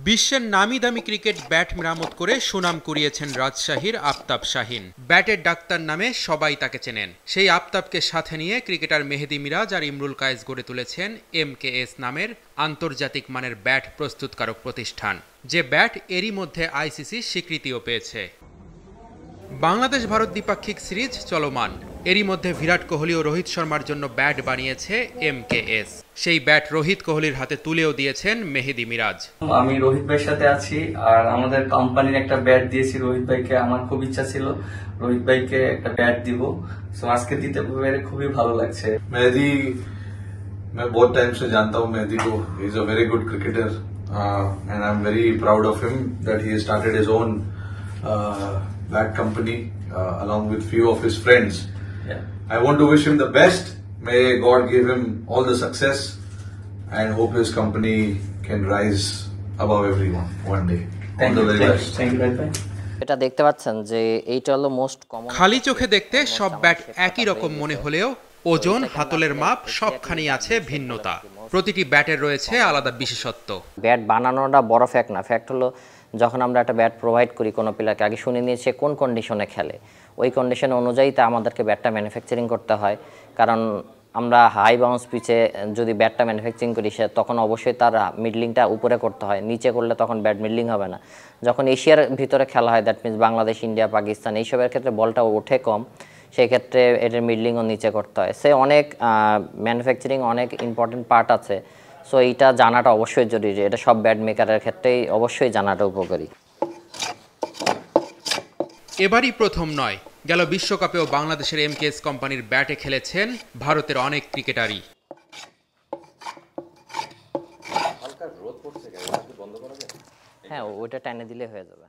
বিশ্বের নামিদামি cricket bat মেরামত করে সুনাম কুড়িয়েছেন রাজশাহীর আফতাব শাহিন। ব্যাটের ডাক্তার নামে সবাই তাকে চেনেন। সেই আফতাবকে সাথে নিয়ে ক্রিকেটার মেহেদী মিরাজ আর ইমরুল কায়েস গড়ে তুলেছেন MKS নামের আন্তর্জাতিক মানের ব্যাট প্রস্তুতকারক প্রতিষ্ঠান, যে ব্যাট এরই মধ্যে ICC স্বীকৃতিও পেয়েছে। বাংলাদেশ ভারত দ্বিপাক্ষিক সিরিজ চলমান, এরই মধ্যে বিরাট কোহলি ও রোহিত শর্মার জন্য ব্যাট বানিয়েছে MKS। সেই ব্যাট রোহিত কোহলির হাতে তুলেও দিয়েছেন মেহেদী মিরাজ। আমি রোহিত ভাইয়ের সাথে আছি, আর আমাদের কোম্পানির একটা ব্যাট দিয়েছি রোহিত ভাইকে। আমার খুব ইচ্ছা ছিল রোহিত ভাইকে একটা ব্যাট দিব, সো আজকে দিতে পেরে খুবই ভালো লাগছে। मेहदी मैं बहुत टाइम से जानता हूँ मेहदी को। He is a very good cricketer and I am very proud of him that he started his own bat company along with few of his friends. I want to wish him the best. May God give him all the success and hope his company can rise above everyone one day. All the very best. Thank you, ভাই। এটা দেখতে পাচ্ছেন যে এইটা হলো most common. খালি চোখে দেখতে সব ব্যাট একই রকম মনে হলেও ওজন, হাতলের মাপ সবখানেই আছে ভিন্নতা। প্রতিটি ব্যাটের রয়েছে আলাদা বিশেষত্ব। ব্যাট বানানোটা বড় ফ্যাক্ট না, ফ্যাক্ট হলো যখন আমরা একটা ব্যাট প্রোভাইড করি কোনো প্লেয়ারকে, আগে শুনে নিয়ে সে কোন কন্ডিশনে খেলে, ওই কন্ডিশন অনুযায়ী তা আমাদেরকে ব্যাটটা ম্যানুফ্যাকচারিং করতে হয়। কারণ আমরা হাই বাউন্স পিচে যদি ব্যাটটা ম্যানুফ্যাকচারিং করি সে তখন অবশ্যই তার মিডলিংটা উপরে করতে হয়, নিচে করলে তখন ব্যাট মিডলিং হবে না। যখন এশিয়ার ভিতরে খেলা হয়, that means Bangladesh, India, Pakistan, এইসবের ক্ষেত্রে বলটা ওঠে কম, সেই ক্ষেত্রে এটার মিডলিংও নিচে করতে হয়। সে অনেক ম্যানুফ্যাকচারিং অনেক ইম্পর্টেন্ট পার্ট আছে। সো এইটা জানাটা অবশ্যই জরুরি, এটা সব ব্যাট মেকারের ক্ষেত্রেই অবশ্যই জানাটা উপকারী। এবারই প্রথম নয়, গেল বিশ্বকাপেও বাংলাদেশের MKS কোম্পানির ব্যাটে খেলেছেন ভারতের অনেক ক্রিকেটারই। হ্যাঁ, ওইটা টেনে দিলে হয়ে যাবে।